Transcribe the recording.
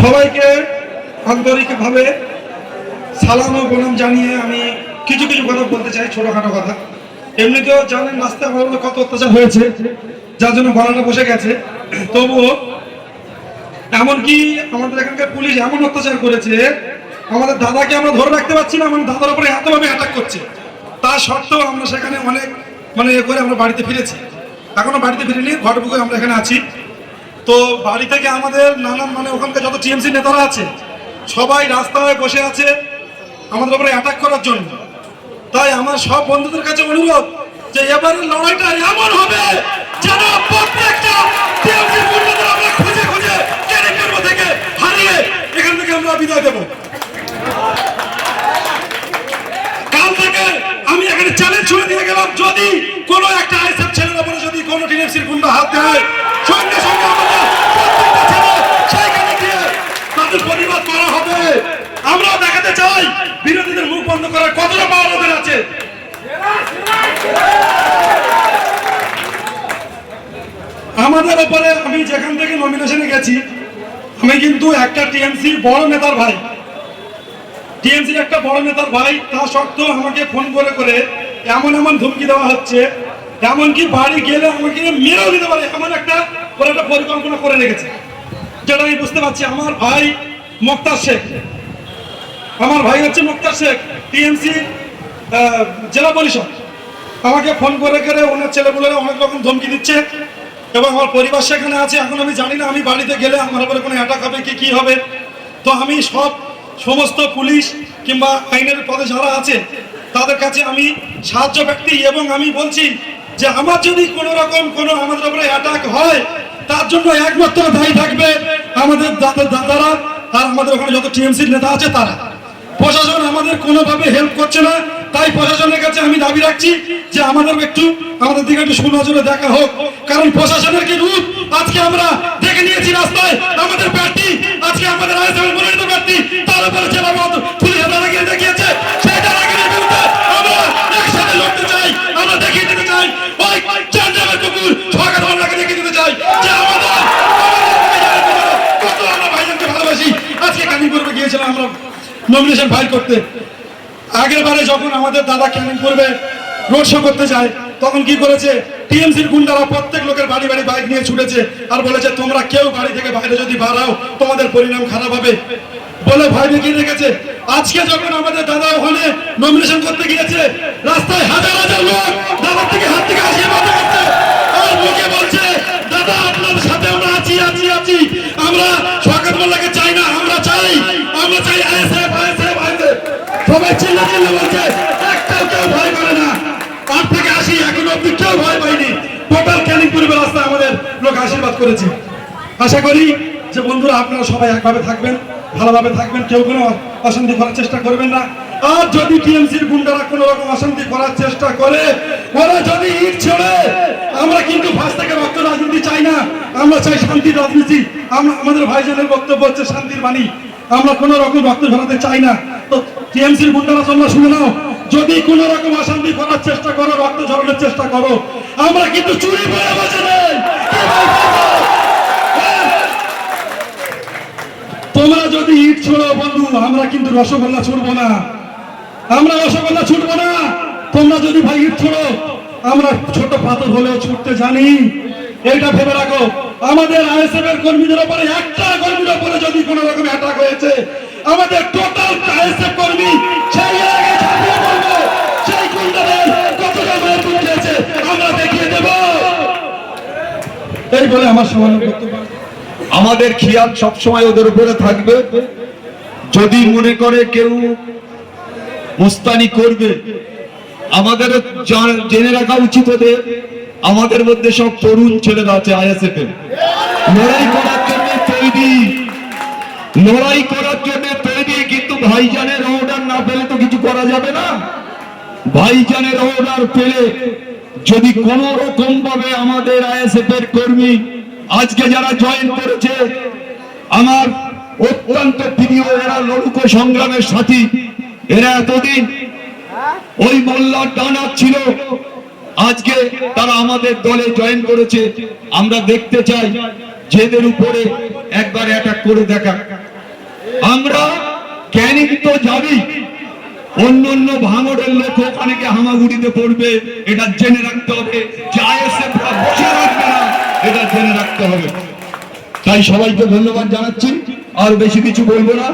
সবাইকে আন্তরিকভাবে সালাম ও প্রণাম জানিয়ে আমি কিছু কিছু কথা বলতে চাই, ছোটখাটো কথা। এমনিতেও জানেন রাস্তায় আমার উপর কত অত্যাচার হয়েছে, যার জন্য গলাটা বসে গেছে। তবুও এমনকি আমাদের এখানকার পুলিশ এমন অত্যাচার করেছে, আমাদের দাদাকে আমরা ধরে রাখতে পারছি না, আমার দাদার উপরে এতভাবে অ্যাটাক করছে। তা সত্ত্বেও আমরা সেখানে অনেক এ করে আমরা বাড়িতে ফিরেছি। এখনো বাড়িতে ফিরিনি, ঘটবুকে আমরা এখানে আছি। তো বাড়ি থেকে আমাদের নানান ওখানকার যত টিএমসি নেতারা আছে সবাই রাস্তায় বসে আছে আমাদের উপরে অ্যাটাক করার জন্য। তাই আমার সব বন্ধুদের কাছে অনুরোধ যে এবারের লড়াইটা এমন হবে যেন প্রত্যেকটা টিএমসি কর্মীদের আমরা খুঁজে খুঁজে ক্যারেক্টার থেকে হারিয়ে এখান থেকে আমরা বিদায় দেব। কাল থেকে আমি এখানে চ্যালেঞ্জ ছুড়ে দিয়ে গেলাম, যদি কোনো একটা আইএসএফ ছেলের উপরে যদি কোনো টিএমসির গুন্ডা হাত দেয়, সঙ্গে সঙ্গে আমাদের প্রত্যেকটা ছেলে সেইখানে গিয়ে তাদের প্রতিবাদ করা হবে। আমরাও দেখাতে চাই বিরোধীদের মুখ বন্ধ করার কতটা পাওয়ার ওদের আছে। আমাদের উপরে আমি যেখান থেকে নমিনেশনে গেছি, আমি কিন্তু একটা টিএমসির বড় নেতার ভাই, টিএমসির একটা বড় নেতার ভাই, তা সত্ত্বেও আমাকে ফোন করে করে এমন ধমকি দেওয়া হচ্ছে, এমনকি বাড়ি গেলে আমাকে মেরেও দিতে পারে এমন একটা পরিকল্পনা করে রেখেছে, যেটা আমি বুঝতে পারছি। আমার ভাই মুক্তার শেখ, আমার ভাই হচ্ছে মুক্তার শেখ, টিএমসি জেলা পরিষদ, আমাকে ফোন করে করে ওনার ছেলেগুলোরা অনেক রকম ধমকি দিচ্ছে এবং আমার পরিবার সেখানে আছে। এখন আমি জানি না আমি বাড়িতে গেলে আমার উপরে কোনো অ্যাটাক হবে কি হবে। তো আমি সমস্ত পুলিশ কিংবা আইনের পদে যারা আছে তাদের কাছে আমি সাহায্য ব্যক্তি, এবং আমি বলছি যে আমার যদি কোনো রকম আমাদের উপরে অ্যাটাক হয় তার জন্য একমাত্র দায়ী থাকবে আমাদের দাদারা আর আমাদের ওখানে যত টিএমসির নেতা আছে তারা। প্রশাসন আমাদের কোনোভাবে হেল্প করছে না, তাই প্রশাসনের কাছে আমি দাবি রাখছি যে আমাদের দিকে একটু সুনজরে দেখা হোক। কারণ প্রশাসনের কি রূপ আজকে আমরা দেখে নিয়েছি রাস্তায়। আমাদের প্রার্থী আজকে আমাদের আইএসএফ মনোনীত প্রার্থী, তার উপরে যেভাবে পুলিশ দাদাগিরি দেখিয়েছে, সেই দাদাগিরির বিরুদ্ধে আমরা একসাথে লড়তে চাই। আমরা দেখিয়ে দিতে চাই, ওই চান্দ্রামের কুকুর সরকার বাংলাকে দেখিয়ে দিতে চাই যে আমাদের কত আমরা ভাইজানকে ভালোবাসি। আজকে কালিমপুরে গিয়েছিলাম আমরা নমিনেশন ফাইল করতে। আগের বারে যখন আমাদের দাদা ক্যানিং করবে রোড শো করতে যায়, তখন কি করেছে, টিএমসির গুন্ডারা প্রত্যেক লোকের বাড়ি বাড়ি বাইক নিয়ে ছুটেছে আর বলেছে তোমরা কেউ বাড়ি থেকে বাইরে যদি বাড়াও তোমাদের পরিণাম খারাপ হবে বলে ভয় দেখিয়ে রেখেছে। আজকে যখন আমাদের দাদা ওখানে নমিনেশন করতে গিয়েছে, রাস্তায় হাজার হাজার লোক দাদার থেকে হাত থেকে আশীর্বাদ করছে আর মুখে বলছে দাদা আপনার সাথে আমরা আছি। আমরা সরকার মোল্লাকে চাই না, আমরা চাই আইএসএফ। সবাই চিল্লা বলছে, একটাও কেউ ভয় করে না। 8 থেকে 80 এখন অব্দি কেউ ভয় পায়নি। টোটাল ক্যানিং পরিবার রাস্তায় আমাদের লোক আশীর্বাদ করেছে। আশা করি যে বন্ধুরা আপনারা সবাই একভাবে থাকবেন, ভালোভাবে থাকবেন, কেউ কোনো অশান্তি করার চেষ্টা করবেন না। আর যদি টিএমসির গুন্ডারা কোনো রকম অশান্তি করার চেষ্টা করে, ওরা যদি ইট ছেড়ে, আমরা কিন্তু ফাঁস থেকে রক্ত রাজনীতি চাই না, আমরা চাই শান্তির রাজনীতি। আমাদের ভাইজানের বক্তব্য হচ্ছে শান্তির বাণী, আমরা কোনো রকম রক্ত ঝরাতে চাই না। তো টিএমসির গুন্ডারা তোমরা শুনে নাও, যদি কোন রকম অশান্তি করার চেষ্টা করো, রক্ত ঝরানোর চেষ্টা করো, আমরা কিন্তু চুরি করে বাঁচে নেই। তোমরা যদি ইট ছোড়ো বন্ধু, আমরা কিন্তু রসগোল্লা ছুটবো না, তোমরা যদি ভাই ইট ছোড়ো, আমরা ছোট পাথর হলেও ছুটতে জানি, এইটা ভেবে রাখো। আমাদের আইএসএফ এর কর্মীদের উপরে, একটা কর্মীর উপরে যদি কোন রকম অ্যাটাক হয়েছে, আমাদের টোটাল আইএসএফ কর্মী সেই আগে ঝাঁপিয়ে পড়বে, সেই গুন্ডাদের কতটা মায়ের উঠেছে আমরা দেখিয়ে দেব। এই বলে আমার সামান্য বক্তব্য। আমাদের খেয়াল সবসময় ওদের উপরে থাকবে। যদি মনে করে কেউ মুস্তানি করবে, আমাদের জেনে রাখা উচিত ওদের, আমাদের মধ্যে সব তরুণ ছেলেরা আছে আইএসএফ এর, লড়াই করার জন্য তৈরি, কিন্তু ভাইজানের অর্ডার না পেলে তো কিছু করা যাবে না। ভাইজানের অর্ডার পেলে যদি কোন রকম ভাবে আমাদের আইএসএফ এর কর্মী আজকে যারা জয়েন করেছে, আমার অত্যন্ত প্রিয়, এরা লড়ুকো সংগ্রামের সাথী, এরা এতদিন ওই মোল্লার ডানার ছিল, আজকে তারা আমাদের দলে জয়েন করেছে। আমরা দেখতে চাই যেদের উপরে একবার অ্যাটাক করে দেখা। আমরা ক্যানিং তো যাবি, অন্য অন্য ভাঙড়ের লোক ওখানে গিয়ে হামাগুড়িতে পড়বে, এটা জেনে রাখতে হবে। যে আইএসএফ বসে রাখবে না, এটা জেনে রাখতে হবে। তাই সবাইকে ধন্যবাদ জানাচ্ছি, আর বেশি কিছু বলবো না।